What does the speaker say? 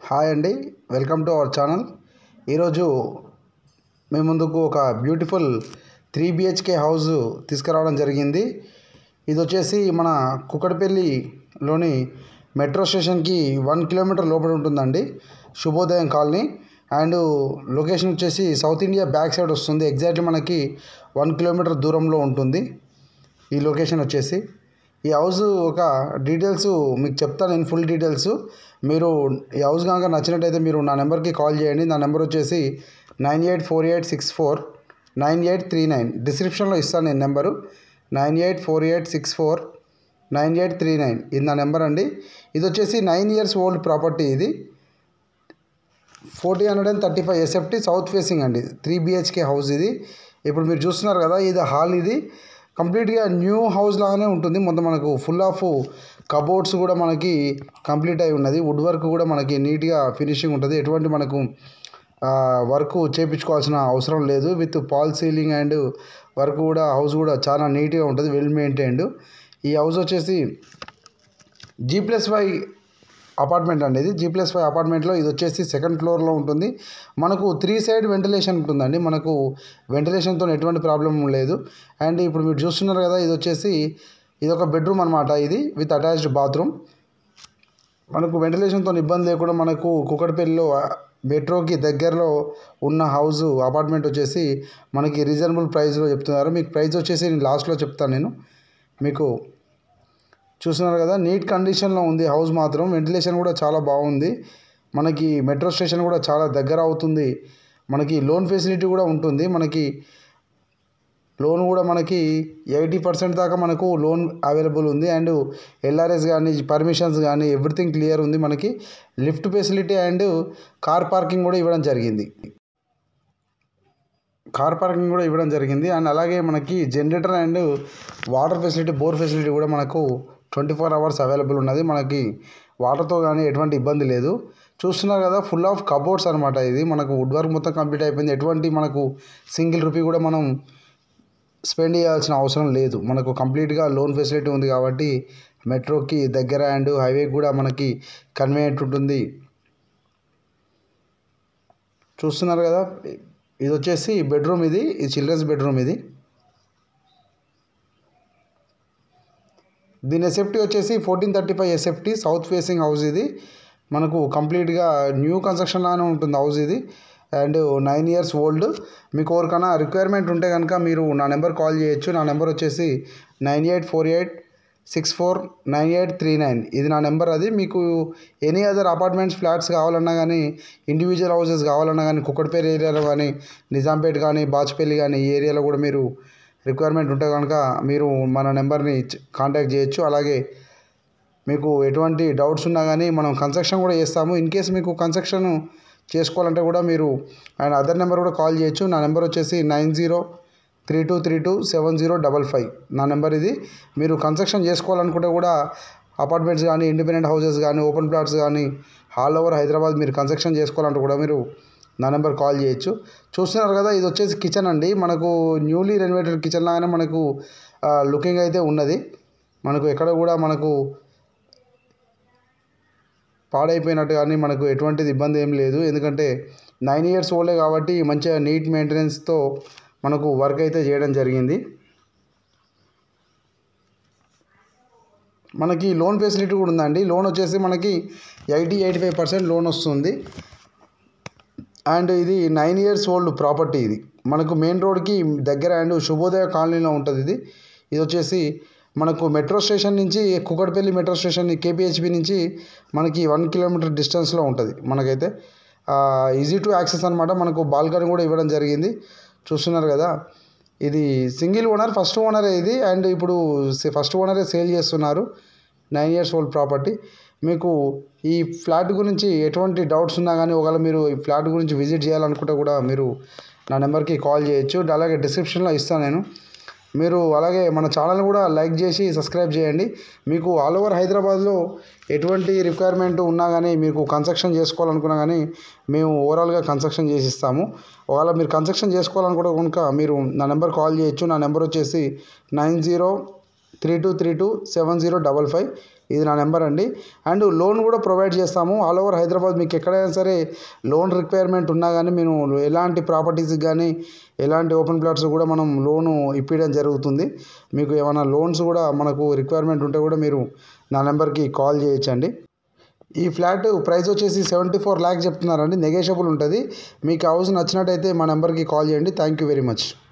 Hi అండి, welcome to our channel. ఈరోజు మీ ముందుకు ఒక బ్యూటిఫుల్ 3 BHK హౌస్ తీసుకురావడం జరిగింది. ఇది వచ్చేసి మన కుకట్పల్లిలోని మెట్రో స్టేషన్కి 1 కిలోమీటర్ లోపల ఉంటుందండి. శుభోదయం కాలనీ అండ్ లొకేషన్ వచ్చేసి సౌత్ ఇండియా బ్యాక్ సైడ్ వస్తుంది. ఎగ్జాక్ట్లీ మనకి 1 కిలోమీటర్ దూరంలో ఉంటుంది ఈ లొకేషన్ వచ్చేసి. ఈ హౌస్ ఒక డీటెయిల్స్ మీకు చెప్తాను, నేను ఫుల్ డీటెయిల్స్. మీరు ఈ హౌస్ కనుక నచ్చినట్టయితే మీరు నా నెంబర్కి కాల్ చేయండి. నా నెంబర్ వచ్చేసి 9848649839. డిస్క్రిప్షన్లో ఇస్తాను నేను నెంబరు 9848649839. ఇది నా నెంబర్ అండి. ఇది వచ్చేసి 9 years ఓల్డ్ ప్రాపర్టీ. ఇది 4035 SFT సౌత్ ఫేసింగ్ అండి. 3 BHK హౌస్ ఇది. ఇప్పుడు మీరు చూస్తున్నారు కదా, ఇది హాల్. ఇది కంప్లీట్గా న్యూ హౌస్ లాగానే ఉంటుంది. మొత్తం మనకు ఫుల్ ఆఫ్ కబోర్డ్స్ కూడా మనకి కంప్లీట్ అయి ఉన్నది. వుడ్ వర్క్ కూడా మనకి నీట్గా ఫినిషింగ్ ఉంటుంది. ఎటువంటి మనకు వర్క్ చేయించుకోవాల్సిన అవసరం లేదు. విత్ పాల్ సీలింగ్ అండ్ వర్క్ కూడా హౌస్ కూడా చాలా నీట్గా ఉంటుంది, వెల్ మెయింటైన్డ్. ఈ హౌస్ వచ్చేసి G+5 అపార్ట్మెంట్ అండి. ఇది G+5 అపార్ట్మెంట్లో ఇది వచ్చేసి 2nd ఫ్లోర్లో ఉంటుంది. మనకు 3 side వెంటిలేషన్ ఉంటుందండి. మనకు వెంటిలేషన్తో ఎటువంటి ప్రాబ్లం లేదు. అండ్ ఇప్పుడు మీరు చూస్తున్నారు కదా, ఇది వచ్చేసి ఇది ఒక బెడ్రూమ్ అనమాట. ఇది విత్ అటాచ్డ్ బాత్రూమ్. మనకు వెంటిలేషన్తో ఇబ్బంది లేకుండా మనకు కుకట్పల్లిలో మెట్రోకి దగ్గరలో ఉన్న హౌస్ అపార్ట్మెంట్ వచ్చేసి మనకి రీజనబుల్ ప్రైస్లో చెప్తున్నారు. మీకు ప్రైస్ వచ్చేసి నేను లాస్ట్లో చెప్తాను. నేను మీకు చూస్తున్నారు కదా, నీట్ కండిషన్లో ఉంది హౌస్ మాత్రం. వెంటిలేషన్ కూడా చాలా బాగుంది. మనకి మెట్రో స్టేషన్ కూడా చాలా దగ్గర అవుతుంది. మనకి లోన్ ఫెసిలిటీ కూడా ఉంటుంది. మనకి లోన్ కూడా మనకి 80% దాకా మనకు లోన్ అవైలబుల్ ఉంది. అండ్ LRS కానీ పర్మిషన్స్ కానీ ఎవ్రీథింగ్ క్లియర్ ఉంది. మనకి lift facility and car parking కూడా ఇవ్వడం జరిగింది. అండ్ అలాగే మనకి generator and water facility, bore facility కూడా మనకు 24 hours అవైలబుల్ ఉన్నది. మనకి వాటర్తో కానీ ఎటువంటి ఇబ్బంది లేదు. చూస్తున్నారు కదా, ఫుల్ ఆఫ్ కబోర్డ్స్ అనమాట. ఇది మనకు వుడ్ వర్క్ మొత్తం కంప్లీట్ అయిపోయింది. ఎటువంటి మనకు సింగిల్ రూపీ కూడా మనం స్పెండ్ చేయాల్సిన అవసరం లేదు. మనకు కంప్లీట్గా లోన్ ఫెసిలిటీ ఉంది కాబట్టి మెట్రోకి దగ్గర అండ్ హైవే కూడా మనకి కన్వీనియంట్ ఉంటుంది. చూస్తున్నారు కదా, ఇది వచ్చేసి బెడ్రూమ్. ఇది చిల్డ్రన్స్ బెడ్రూమ్. ఇది దీని SFT వచ్చేసి 1435 SFT సౌత్ ఫేసింగ్ హౌస్. ఇది మనకు కంప్లీట్గా న్యూ కన్స్ట్రక్షన్ లానే ఉంటుంది హౌస్ ఇది. And 9 years old. మీకు ఎవరికైనా రిక్వైర్మెంట్ ఉంటే కనుక మీరు నా నెంబర్ కాల్ చేయొచ్చు. నా నెంబర్ వచ్చేసి 9848649839. ఇది నా నెంబర్. అది మీకు ఎనీ అదర్ అపార్ట్మెంట్స్, ఫ్లాట్స్ కావాలన్నా కానీ, ఇండివిజువల్ హౌసెస్ కావాలన్నా కానీ, కుకట్పల్లి ఏరియాలో కానీ, నిజాంపేట్ కానీ, బాచ్పల్లి కానీ, ఈ ఏరియాలో కూడా మీరు రిక్వైర్మెంట్ ఉంటే కనుక మీరు మన నెంబర్ని కాంటాక్ట్ చేయొచ్చు. అలాగే మీకు ఎటువంటి డౌట్స్ ఉన్నా కానీ మనం కన్స్ట్రక్షన్ కూడా చేస్తాము. ఇన్ కేస్ మీకు కన్స్ట్రక్షన్ చేసుకోవాలంటే కూడా మీరు అండ్ అదర్ నెంబర్ కూడా కాల్ చేయొచ్చు. నా నెంబర్ వచ్చేసి 9032327055. నా నెంబర్ ఇది. మీరు కన్స్ట్రక్షన్ చేసుకోవాలనుకుంటే కూడా అపార్ట్మెంట్స్ కానీ, ఇండిపెండెంట్ హౌసెస్ కానీ, ఓపెన్ ప్లాట్స్ కానీ, ఆల్ ఓవర్ హైదరాబాద్ మీరు కన్స్ట్రక్షన్ చేసుకోవాలంటే కూడా మీరు నా నెంబర్ కాల్ చేయొచ్చు. చూస్తున్నారు కదా, ఇది వచ్చేసి కిచెన్ అండి. మనకు న్యూలీ రెనోవేటెడ్ కిచెన్ లాగానే మనకు లుకింగ్ అయితే ఉన్నది. మనకు ఎక్కడ కూడా మనకు పాడైపోయినట్టు కానీ మనకు ఎటువంటిది ఇబ్బంది ఏం లేదు. ఎందుకంటే 9 years ఓల్డే కాబట్టి మంచిగా నీట్ మెయింటెనెన్స్తో మనకు వర్క్ అయితే చేయడం జరిగింది. మనకి లోన్ ఫెసిలిటీ కూడా ఉందండి. లోన్ వచ్చేసి మనకి 80-85% లోన్ వస్తుంది. అండ్ ఇది 9 years ఓల్డ్ ప్రాపర్టీ. ఇది మనకు మెయిన్ రోడ్కి దగ్గర అండ్ శుభోదయ కాలనీలో ఉంటుంది. ఇది వచ్చేసి మనకు మెట్రో స్టేషన్ నుంచి, కుకట్పల్లి మెట్రో స్టేషన్ KPHP నుంచి మనకి 1 kilometer డిస్టెన్స్లో ఉంటుంది. మనకైతే ఈజీ టు యాక్సెస్ అనమాట. మనకు బాల్కనీ కూడా ఇవ్వడం జరిగింది. చూస్తున్నారు కదా, ఇది సింగిల్ ఓనర్, ఫస్ట్ ఓనరే ఇది. అండ్ ఇప్పుడు ఫస్ట్ ఓనరే సేల్ చేస్తున్నారు. 9 years ఓల్డ్ ప్రాపర్టీ. మీకు ఈ ఫ్లాట్ గురించి ఎటువంటి డౌట్స్ ఉన్నా కానీ, ఒకవేళ మీరు ఈ ఫ్లాట్ గురించి విజిట్ చేయాలనుకుంటే కూడా మీరు నా నెంబర్కి కాల్ చేయొచ్చు. అలాగే డిస్క్రిప్షన్లో ఇస్తాను నేను. మీరు అలాగే మన ఛానల్ కూడా లైక్ చేసి సబ్స్క్రైబ్ చేయండి. మీకు ఆల్ ఓవర్ హైదరాబాద్లో ఎటువంటి రిక్వైర్మెంట్ ఉన్నా కానీ, మీకు కన్స్ట్రక్షన్ చేసుకోవాలనుకున్నా కానీ మేము ఓవరాల్గా కన్స్ట్రక్షన్ చేసి ఇస్తాము. ఒకవేళ మీరు కన్స్ట్రక్షన్ చేసుకోవాలనుకుంటే కనుక మీరు నా నెంబర్ కాల్ చేయొచ్చు. నా నెంబర్ వచ్చేసి 9032327055. ఇది నా నెంబర్ అండి. అండ్ లోన్ కూడా ప్రొవైడ్ చేస్తాము ఆల్ ఓవర్ హైదరాబాద్. మీకు ఎక్కడైనా సరే లోన్ రిక్వైర్మెంట్ ఉన్నా కానీ మేము ఎలాంటి ప్రాపర్టీస్కి కానీ ఎలాంటి ఓపెన్ ప్లాట్స్ కూడా మనం లోను ఇప్పించడం జరుగుతుంది. మీకు ఏమైనా లోన్స్ కూడా మనకు రిక్వైర్మెంట్ ఉంటే కూడా మీరు నా నెంబర్కి కాల్ చేయొచ్చండి. ఈ ఫ్లాట్ ప్రైస్ వచ్చేసి 74 lakhs చెప్తున్నారండి. నెగోషియబుల్ ఉంటుంది. మీకు హౌస్ నచ్చినట్టయితే మా నెంబర్కి కాల్ చేయండి. Thank you very much.